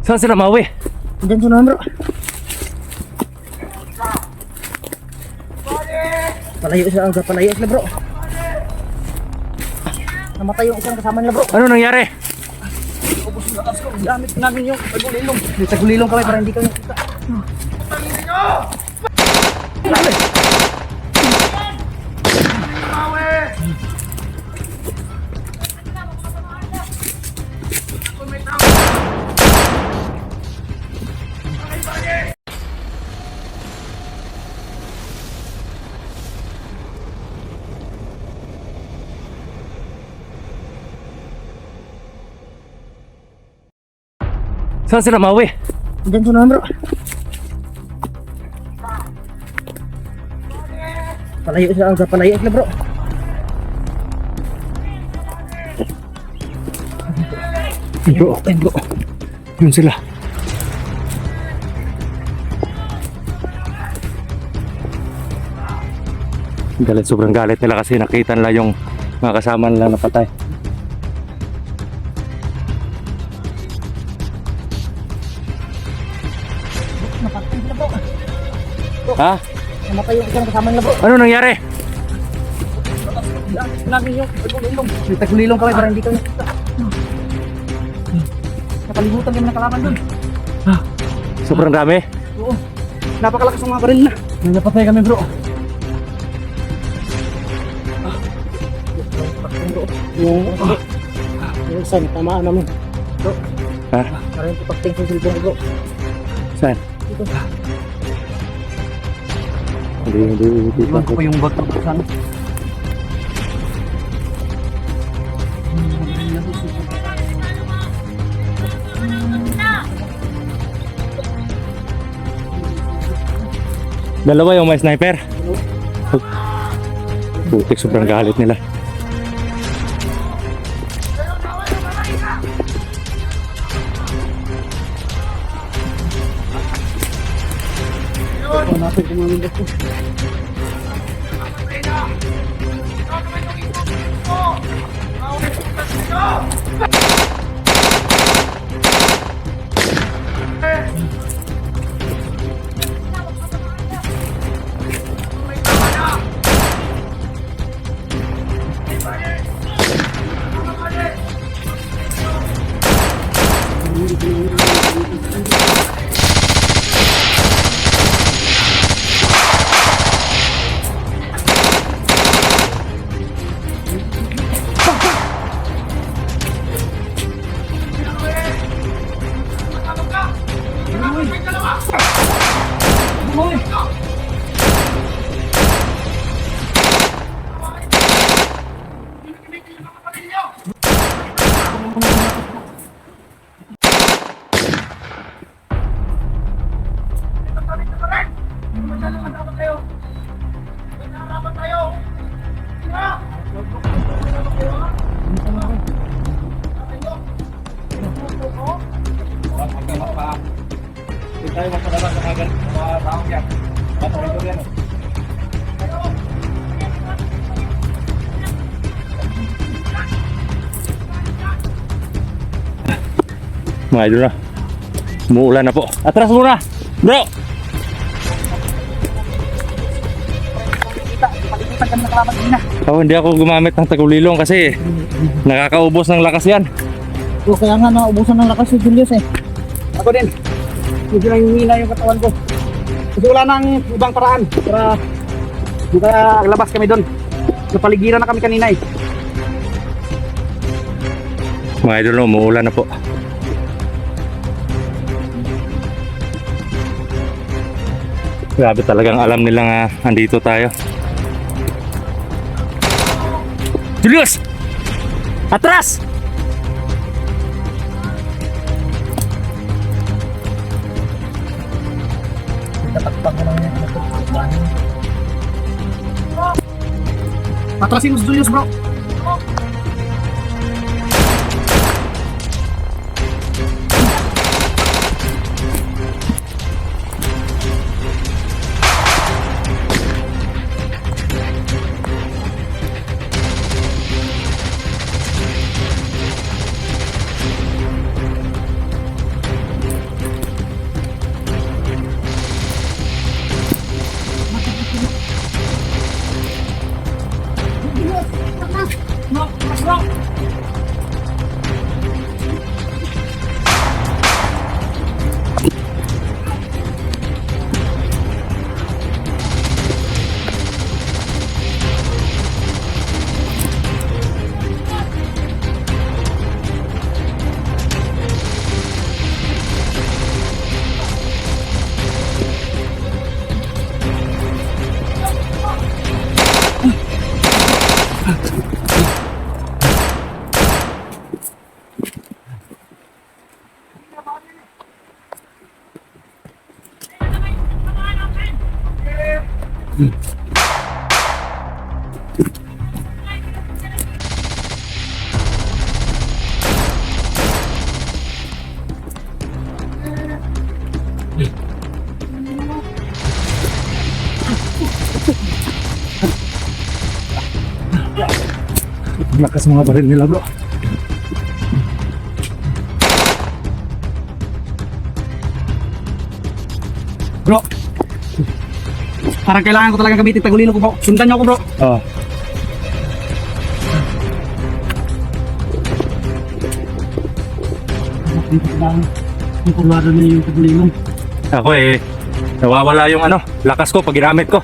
Saan sila mauwi? Diyan sa naman bro. Palayo sila bro. Namatay yung isang kasama nila bro. Ano nangyari? Ubus yung lakas ko. Gamit namin yung tagulilong. May tagulilong kami para hindi kami nakita. Saan sila mauwi? Diyan sa naman bro. Palayo sila bro. Bro, bro. Yun sila. Galit, sobrang galit nila kasi nakita nila yung mga kasama nila napatay. Napatay sila bro. Ha? Namatay yung isang kasama nila bro. Ano nangyari? Gamit namin yung tagulilong. May tagulilong kami para hindi kami nakita. Nakalimutan kami ng kalaban dun. Sobrang dami. Oo. Napakalakas ng mga baril na. May napatay kami bro. Yung isa, tamaan namin. Bro, Ha? parang yung pagting sa silbong bro. Saan? Dito. Hindi Iwan ko pa yung bag ng saan. Dalawa yung may sniper. Putik, sobrang galit nila. Natin kung mga nindot ko. Mga idol na. Umuulan na po. Atras muna! Bro! Palimutan kami ng kalaban din na. Oh, hindi ako gumamit ng tagulilong kasi nakakaubos ng lakas yan. So, kaya nga naubusan ng lakas si Julius eh. Ako din. Medyo na humina yung katawan ko. Kasi wala nang ibang paraan para labas kami doon. Napaligiran na kami kanina eh. Mga idol na, umuulan na po. Grabe, talagang alam nilang andito tayo. Julius! Atras! Atrasin mo si Julius bro. Lakas mga baril nila bro. Bro, parang kailangan ko talaga gamitin tagulilo ko bro. Sundan niyo ako bro. Oh. Dito ko lang yung kulwado na yung tagulilo. Ako nawawala yung lakas ko pag ginamit ko.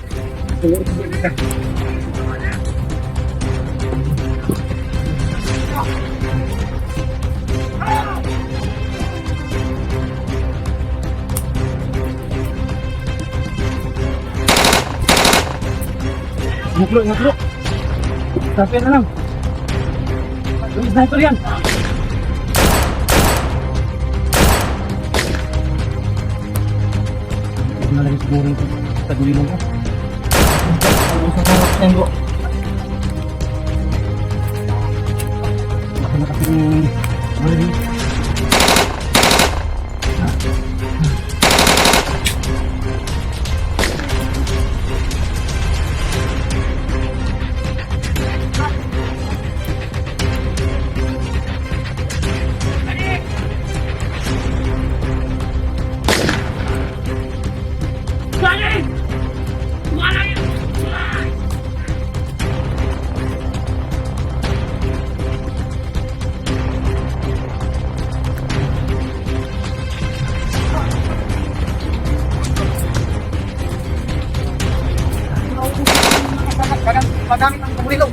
Ingat bro. Sabi na lang. Yung sniper yan. Nalagay siguro yung tagulilo ko. Usap ko sa bro. Baka na kasi yung baril. Magamit ang tagulilo.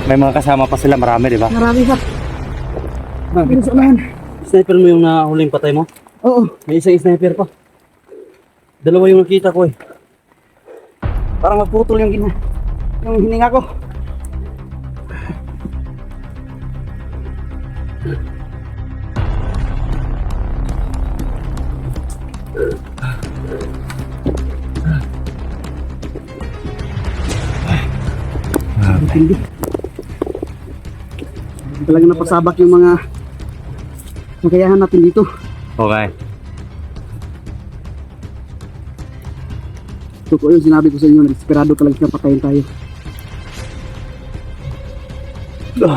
May mga kasama pa sila, marami, di ba? Marami pa. Bakit? Saan? Sniper mo yung nahuling patay mo? Oo. May isang sniper pa. Dalawa yung nakita ko eh. Parang maputol yung hininga ko. Hindi. Talaga napasabak yung mga kakayahan natin dito. Okay. Totoo yung sinabi ko sa inyo, desperado talaga siya, patayin tayo. Wala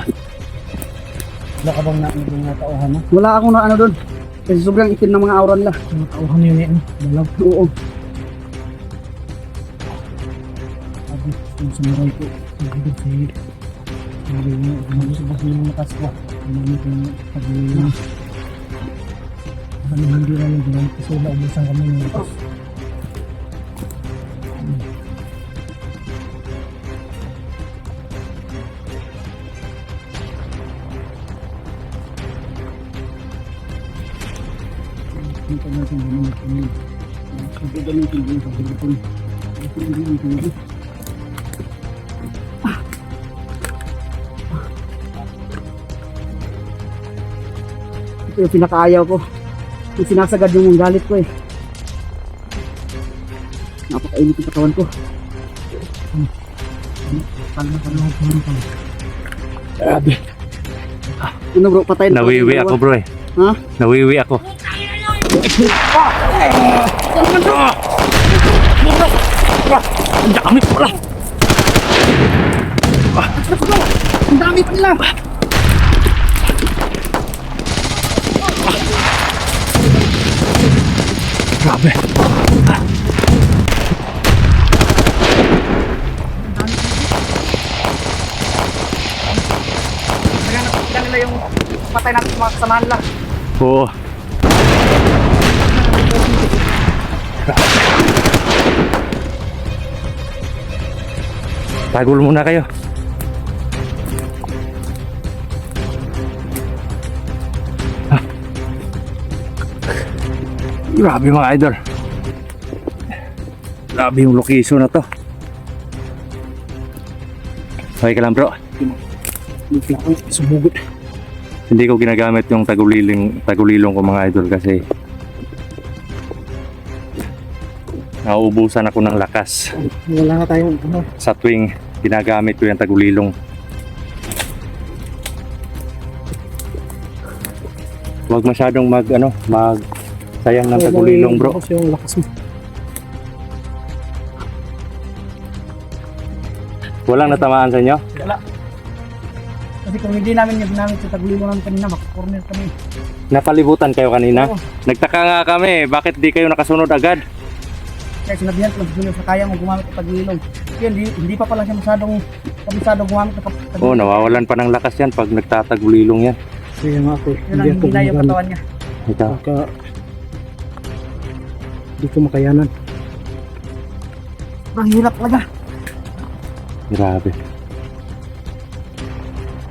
ka bang natauhan mo? Wala akong na doon. Kasi sobrang itim ng mga aura nila. Natauhan yun eh. Dalaw. Oo. Sabi, yung samurai ko. Sabi ko sabi mo, gumagasabas yung lakas ko. Gumagamit yung pag-iwi. Hindi lang yung ginamit kasi naubusan kami yung lakas. Kita natin gano'n kami. Ito gamitin din sa hirapan. Ito hindi ang tingin. Ito yung pinakaayaw ko. Yung sinasagad yung galit ko eh. Napakainit yung katawan ko. Grabe. Ano bro, patay na. Nawiwi ako bro eh. Ha? Nawiwi ako. Ang dami pala. Ang dami pa nila. Grabe. Nakakita nila yung patay natin sa mga kasamahan nila. Oo. Tagol muna kayo. Grabe mga idol. Grabe yung location na to. Okay ka lang bro. Hindi ako sumugot. Hindi ko ginagamit yung tagulilong ko mga idol kasi nauubusan ako ng lakas Wala na tayong ano. sa tuwing ginagamit ko yung tagulilong. Huwag masyadong sayang ng tagulilong bro. Kasi yung lakas mo. Walang natamaan sa inyo? Wala. Kasi kung hindi namin yung ginamit sa taglilo namin kanina, makakorner kami. Napalibutan kayo kanina? Oo. Nagtaka nga kami, bakit di kayo nakasunod agad? Kaya sinabihan ko lang sa kaya mo gumamit ng taglilong. Kaya hindi pa pala siya masyadong gumamit ng taglilong. Oh, nawawalan pa ng lakas yan pag nagtatagulilong yan. Kaya nga ako. Yun ang hila yung katawan niya. Ito. Baka hindi ko makayanan. Ang hirap talaga. Grabe.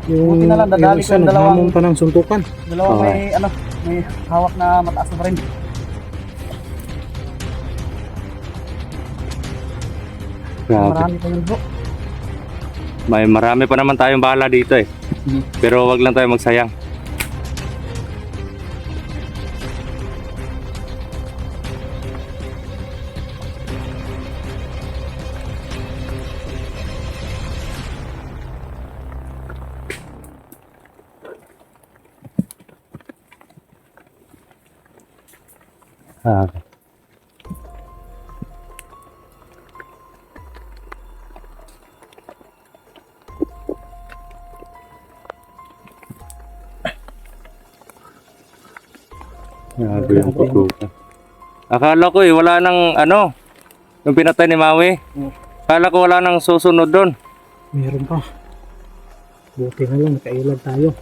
Yung Buti na lang, dadali isa ko yung dalawang- naghamon pa ng suntukan. Dalawang Oo. may hawak na mataas na rin. Grabe. Marami pa yun bro. Marami pa naman tayong bala dito eh. Pero wag lang tayo magsayang. Ah. Grabe yung pagkuka. Akala ko wala nang yung pinatay ni Maui. Akala ko wala nang susunod doon. Meron pa. Buti na lang, nakailag tayo.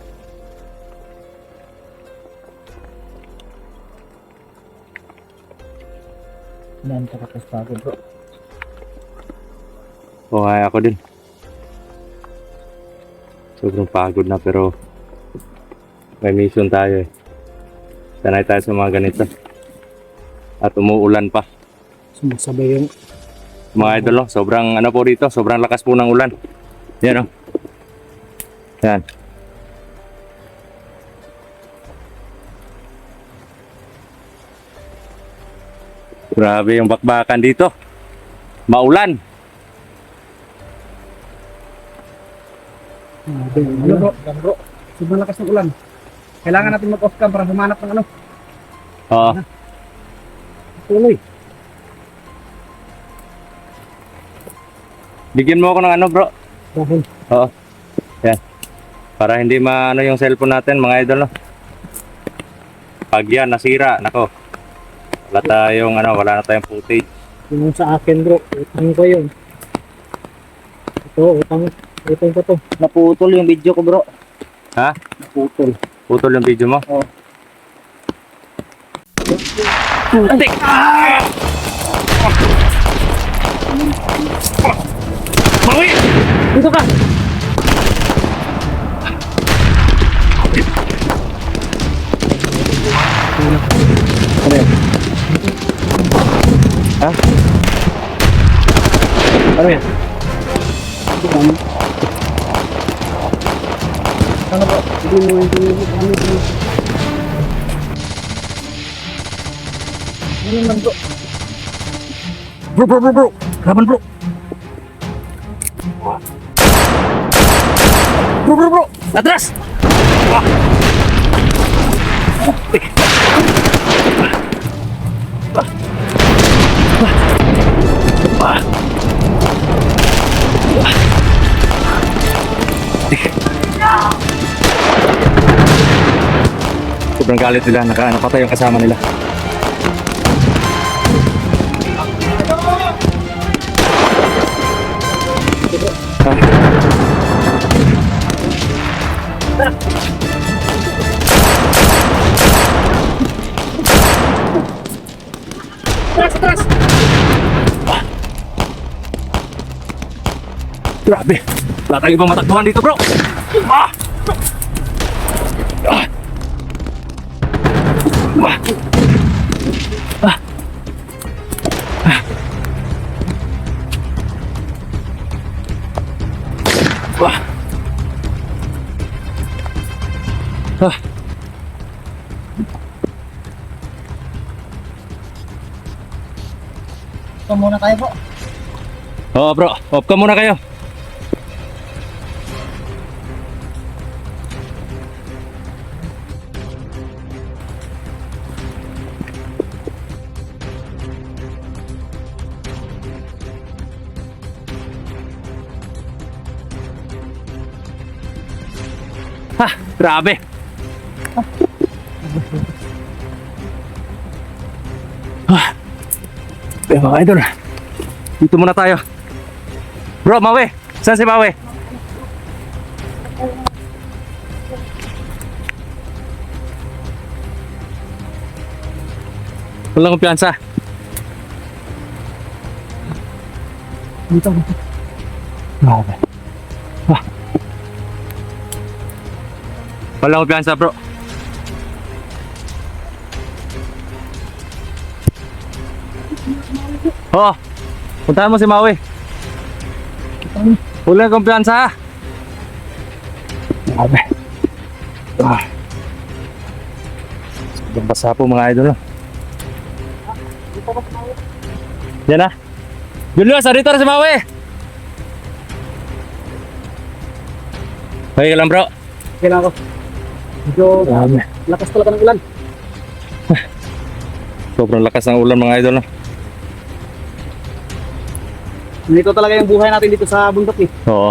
Yan, tapos bago bro. Oo, ako din. Sobrang pagod na pero may mission tayo eh. Sanay tayo sa mga ganito. At umuulan pa. Sumasabay yung Mga idol, sobrang po dito, sobrang lakas po ng ulan. Yan Yan. Grabe yung bakbakan dito. Maulan. Ano bro? Yan bro. Sobrang lakas ng ulan. Kailangan natin mag-off cam para humanap ng Oo. tuloy. Bigyan mo ako ng bro. dahil Oo. Yan. Para hindi yung cellphone natin, mga idol, no? Pag yan nasira, nako. Wala na tayong footage. yung sa akin bro, utang ko yun. Ito, utang ko to. Naputol yung video ko bro. Ha? Naputol. Putol yung video mo? Oo. Antik! Maui! Dito ka! Ano yan? Ha? Ano yan? Ano bro? Hindi mo Ano naman bro? Bro! Laban bro! Bro! Atras! Sobrang galit nila, nakapatay yung kasama nila. Atras! Grabe! Wala tayong ibang matakbuhan dito, bro! Ah! Ah! Ah! Ah! Wah. Ah. Ito muna tayo po. Oo bro, off ka muna kayo. Ha, grabe. Mga idol, dito muna tayo. Bro, Mawe, saan si Mawe? Walang kumpiyansa. Dito. Grabe. Ah. Walang kumpiyansa bro. Oo. Puntahan mo si Maui. Walang kumpiyansa. Grabe. Ah. Sobrang basa po mga idol. Yan na. Julius, dito na si Maui. Okay ka lang bro. Okay lang ako. Medyo Grabe. lakas talaga ng ulan. Sobrang lakas ng ulan mga idol. Dito talaga yung buhay natin dito sa bundok eh. Oo.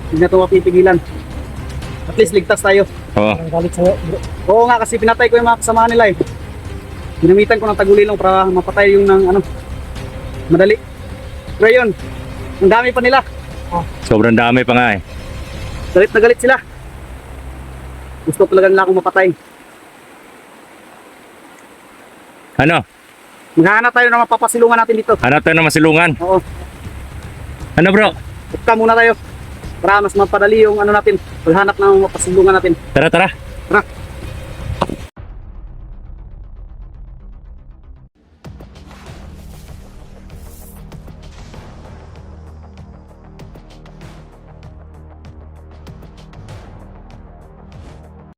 Hindi na ito mapipigilan. At least ligtas tayo. Oo. Ang galit sa'yo, bro. Oo nga, kasi pinatay ko yung mga kasamahan nila eh. Ginamitan ko ng tagulilong para mapatay yung ng ano, madali. Pero yun, ang dami pa nila. Sobrang dami pa nga eh. Galit na galit sila. Gusto talaga nila akong mapatay. Ano? Maghahanap tayo ng mapapasilungan natin dito. Hanap tayo ng masilungan. Oo, Ano bro? upka muna tayo. Para mas mapadali yung ano natin, paghanap ng mapasilungan natin. Tara tara. Tara.